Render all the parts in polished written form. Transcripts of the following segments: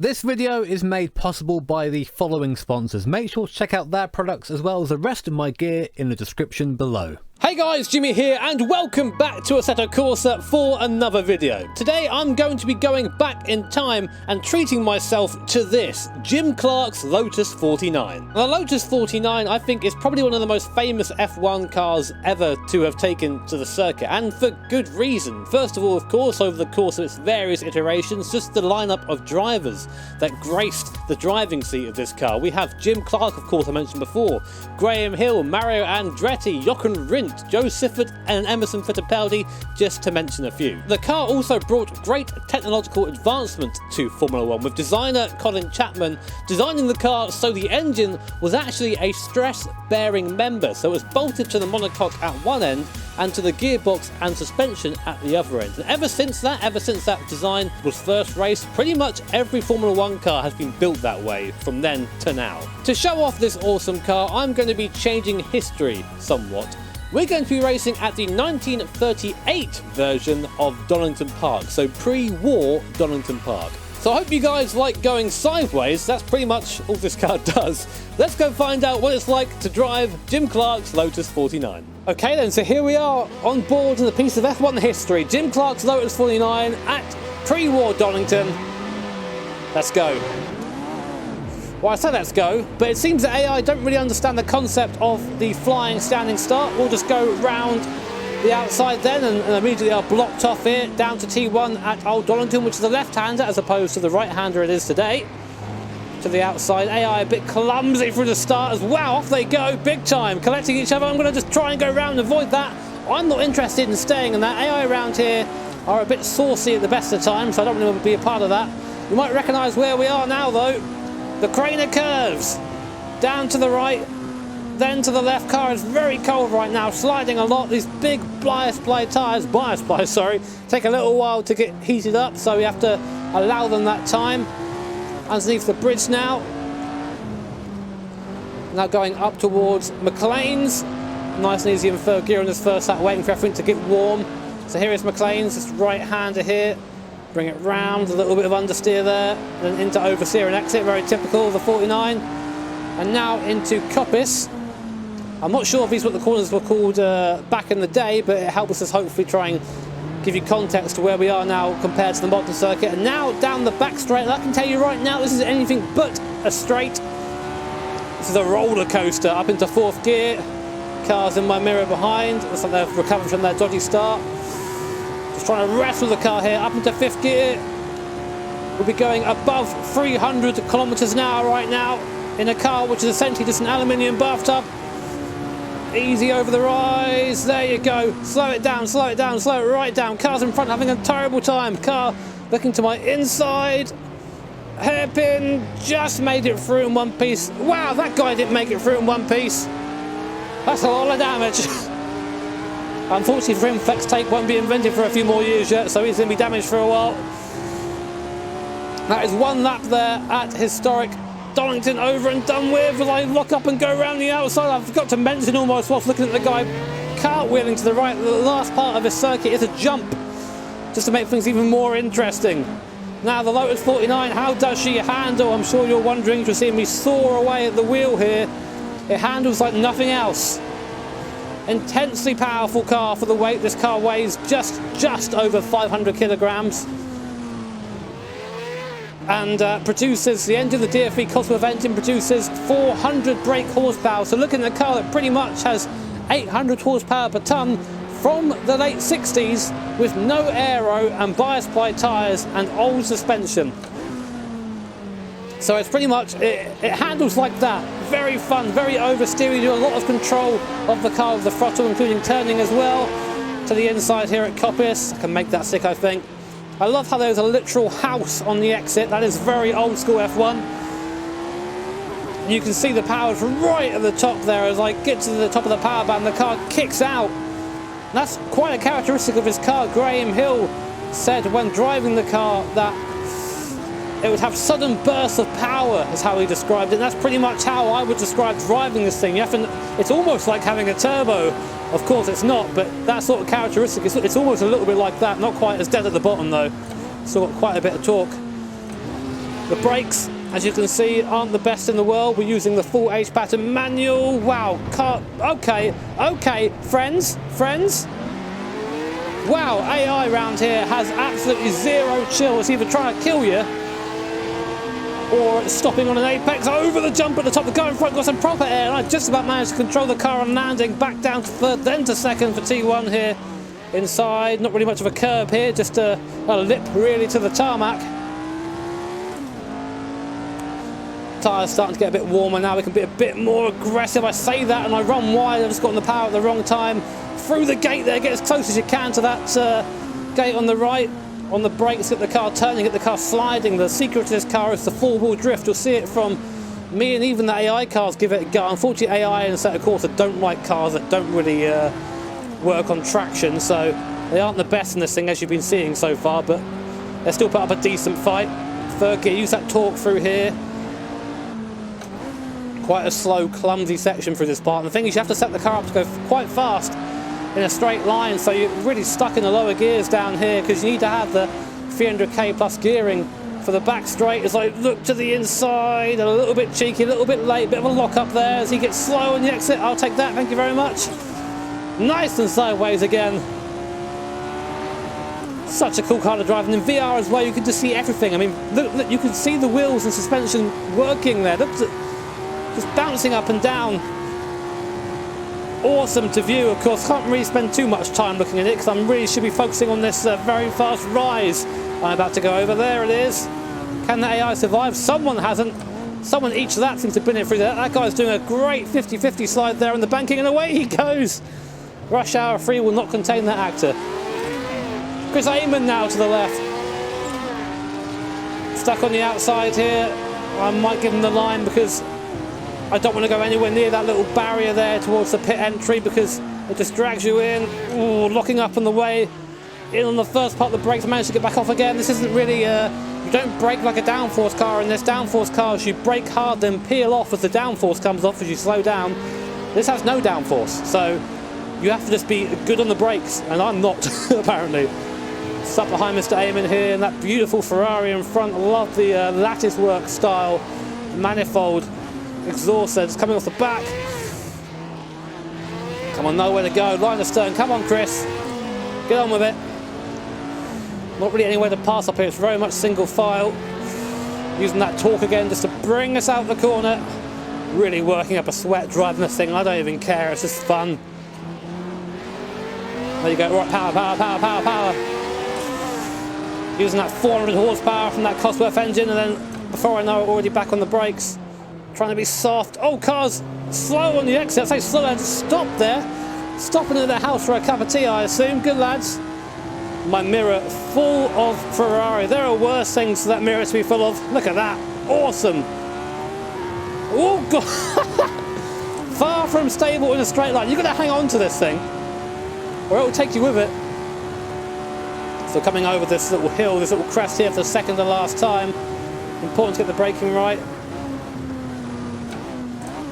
This video is made possible by the following sponsors. Make sure to check out their products as well as the rest of my gear in the description below. Hey guys, Jimmy here and welcome back to Assetto Corsa for another video. Today I'm going to be going back in time and treating myself to this, Jim Clark's Lotus 49. The Lotus 49 I think is probably one of the most famous F1 cars ever to have taken to the circuit, and for good reason. First of all, of course, over the course of its various iterations, just the lineup of drivers that graced the driving seat of this car. We have Jim Clark, of course, I mentioned before, Graham Hill, Mario Andretti, Jochen Rindt, Joe Siffert and Emerson Fittipaldi, just to mention a few. The car also brought great technological advancement to Formula 1, with designer Colin Chapman designing the car so the engine was actually a stress-bearing member, so it was bolted to the monocoque at one end and to the gearbox and suspension at the other end. And ever since that design was first raced, pretty much every Formula 1 car has been built that way from then to now. To show off this awesome car, I'm going to be changing history somewhat. We're going to be racing at the 1938 version of Donington Park, so pre-war Donington Park. So I hope you guys like going sideways. That's pretty much all this car does. Let's go find out what it's like to drive Jim Clark's Lotus 49. Okay then, so here we are on board in a piece of F1 history, Jim Clark's Lotus 49 at pre-war Donington. Let's go. Well, I say let's go, but it seems that AI don't really understand the concept of the flying standing start. We'll just go round the outside then and immediately are blocked off here down to T1 at Old Donington, which is the left-hander as opposed to the right-hander it is today. To the outside, AI a bit clumsy through the start as well. Off they go, big time, collecting each other. I'm going to just try and go around and avoid that. I'm not interested in staying in that. AI around here are a bit saucy at the best of times, so I don't really want to be a part of that. You might recognise where we are now though. The Craner curves, down to the right, then to the left. Car is very cold right now, sliding a lot. These big bias ply tyres, take a little while to get heated up, so we have to allow them that time. Underneath the bridge now. Now going up towards McLean's. Nice and easy in third gear on this first lap, waiting for everything to get warm. So here is McLean's, this right-hander here. Bring it round, a little bit of understeer there, then into oversteer and exit, very typical of the 49. And now into Coppice. I'm not sure if these what the corners were called back in the day, but it helps us hopefully try and give you context to where we are now compared to the modern circuit. And now down the back straight, and I can tell you right now, this is anything but a straight. This is a roller coaster up into fourth gear. Cars in my mirror behind, looks like they've recovered from their dodgy start. Just trying to wrestle the car here up into fifth gear. We'll be going above 300 kilometers an hour right now in a car which is essentially just an aluminium bathtub. Easy over the rise, there you go. Slow it down, slow it right down. Cars in front having a terrible time. Car looking to my inside. Hairpin just made it through in one piece. Wow, that guy didn't make it through in one piece. That's a lot of damage. Unfortunately for him, flex tape won't be invented for a few more years yet, so he's going to be damaged for a while. That is one lap there at historic Donington over and done with. As I lock up and go around the outside, I forgot to mention almost whilst looking at the guy cartwheeling to the right. The last part of his circuit is a jump, just to make things even more interesting. Now the Lotus 49, how does she handle? I'm sure you're wondering, you're seeing me soar away at the wheel here. It handles like nothing else. Intensely powerful car for the weight. This car weighs just over 500 kilograms. And produces, the engine, the DFE Cosworth engine produces 400 brake horsepower. So looking at a car that pretty much has 800 horsepower per tonne from the late 60s with no aero and bias ply tyres and old suspension. So it's pretty much, it handles like that. Very fun, very oversteer. You do a lot of control of the car with the throttle, including turning as well. To the inside here at Coppice. I can make that sick, I think. I love how there's a literal house on the exit. That is very old school F1. You can see the power from right at the top there. As I get to the top of the power band, the car kicks out. That's quite a characteristic of his car. Graham Hill said when driving the car that it would have sudden bursts of power, is how he described it. And that's pretty much how I would describe driving this thing. It's almost like having a turbo. Of course it's not, but that sort of characteristic, it's almost a little bit like that. Not quite as dead at the bottom though. Still got quite a bit of torque. The brakes, as you can see, aren't the best in the world. We're using the full H pattern manual. Wow, okay, friends. Wow, AI around here has absolutely zero chill. It's either trying to kill you or it's stopping on an apex. Over the jump at the top, the car in front got some proper air, and I just about managed to control the car on landing. Back down to third, then to second for T1 here inside. Not really much of a curb here, just a lip really to the tarmac. Tyres starting to get a bit warmer now. We can be a bit more aggressive. I say that and I run wide. I've just gotten the power at the wrong time. Through the gate there, get as close as you can to that gate on the right. On the brakes, get the car turning, get the car sliding. The secret to this car is the four-wheel drift. You'll see it from me and even the AI cars give it a go. Unfortunately, AI and Assetto Corsa don't like cars that don't really work on traction, so they aren't the best in this thing, as you've been seeing so far, but they still put up a decent fight. Third gear, use that torque through here. Quite a slow, clumsy section through this part. And the thing is, you have to set the car up to go quite fast in a straight line, so you're really stuck in the lower gears down here because you need to have the 300k plus gearing for the back straight. As I look to the inside, a little bit cheeky, a little bit late, bit of a lock up there as he gets slow on the exit. I'll take that, thank you very much. Nice and sideways again. Such a cool car to drive, and in VR as well you can just see everything. I mean, look, you can see the wheels and suspension working there. Look, just bouncing up and down. Awesome to view. Of course, can't really spend too much time looking at it because I really should be focusing on this very fast rise I'm about to go over. There it is. Can the AI survive? Someone hasn't. Someone each of that seems to have been in through there. That guy's doing a great 50-50 slide there on the banking, and away he goes. Rush Hour 3 will not contain that actor. Chris Amon now to the left. Stuck on the outside here. I might give him the line because I don't want to go anywhere near that little barrier there towards the pit entry because it just drags you in. Ooh, locking up on the way in on the first part of the brakes. I managed to get back off again. This isn't really you don't brake like a downforce car. In this downforce cars, you brake hard then peel off as the downforce comes off as you slow down. This has no downforce, so you have to just be good on the brakes, and I'm not apparently. Stuck behind Mr. Amon here, and that beautiful Ferrari in front. I love the lattice work style manifold exhaust there, just coming off the back. Come on, nowhere to go. Line of stern. Come on, Chris. Get on with it. Not really anywhere to pass up here. It's very much single file. Using that torque again just to bring us out the corner. Really working up a sweat driving this thing. I don't even care. It's just fun. There you go. Right, power. Using that 400 horsepower from that Cosworth engine, and then before I know it, already back on the brakes. Trying to be soft. Oh, cars slow on the exit. I say slow, just stop there. Stopping at their house for a cup of tea, I assume. Good lads. My mirror full of Ferrari. There are worse things for that mirror to be full of. Look at that. Awesome. Oh, God. Far from stable in a straight line. You've got to hang on to this thing, or it will take you with it. So coming over this little hill, this little crest here for the second to last time. Important to get the braking right.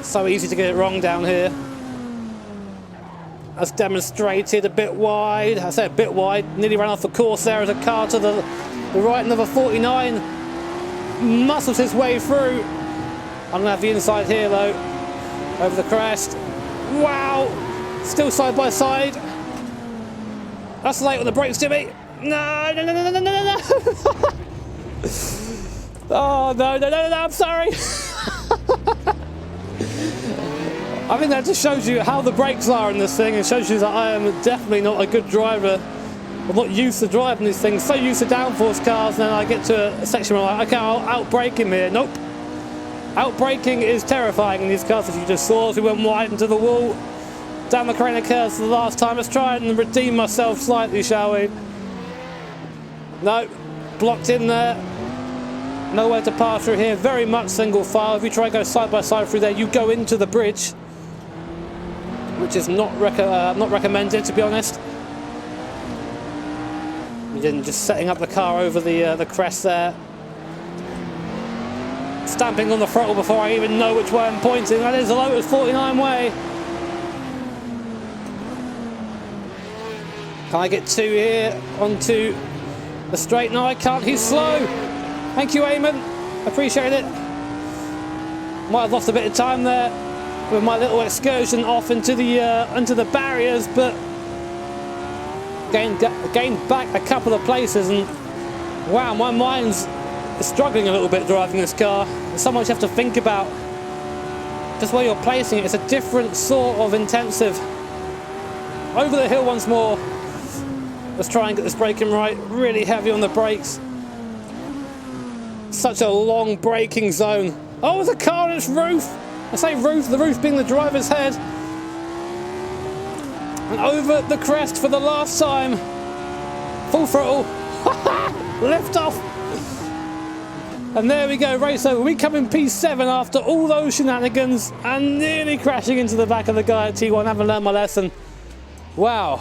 So easy to get it wrong down here. As demonstrated, a bit wide. I say a bit wide. Nearly ran off the course there as a car to the right. Another 49. Muscles his way through. I'm going to have the inside here though. Over the crest. Wow. Still side by side. That's late on the brakes, Jimmy. No. Oh, no, I'm sorry. I think that just shows you how the brakes are in this thing. It shows you that I am definitely not a good driver. I'm not used to driving these things. So used to downforce cars, and then I get to a section where I'm like, okay, I'll outbrake him here. Nope. Outbraking is terrifying in these cars, as you just saw, as we went wide into the wall. Down the Carrera curves for the last time. Let's try and redeem myself slightly, shall we? No. Blocked in there. Nowhere to pass through here. Very much single file. If you try and go side by side through there, you go into the bridge, which is not recommended, to be honest. Then just setting up the car over the crest there. Stamping on the throttle before I even know which way I'm pointing. That is a Lotus 49 way. Can I get two here onto the straight? No, I can't. He's slow. Thank you, Eamon. Appreciate it. Might have lost a bit of time there with my little excursion off into the barriers, but gained back a couple of places, and wow, my mind's struggling a little bit driving this car. There's so much you have to think about. Just where you're placing it, it's a different sort of intensive. Over the hill once more. Let's try and get this braking right. Really heavy on the brakes. Such a long braking zone. Oh, there's a car on its roof. I say roof, the roof being the driver's head. And over the crest for the last time. Full throttle. Lift off. And there we go, race over. We come in P7 after all those shenanigans and nearly crashing into the back of the guy at T1. Haven't learned my lesson. Wow.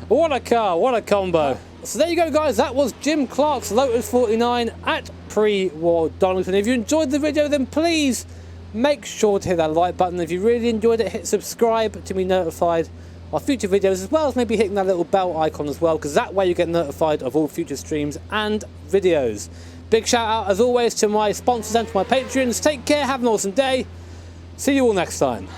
What a car, what a combo. So there you go, guys. That was Jim Clark's Lotus 49 at pre-war Donington. If you enjoyed the video, then please make sure to hit that like button. If you really enjoyed it, hit subscribe to be notified of future videos, as well as maybe hitting that little bell icon as well, because that way you get notified of all future streams and videos. Big shout out as always to my sponsors and to my patrons. Take care, have an awesome day. See you all next time.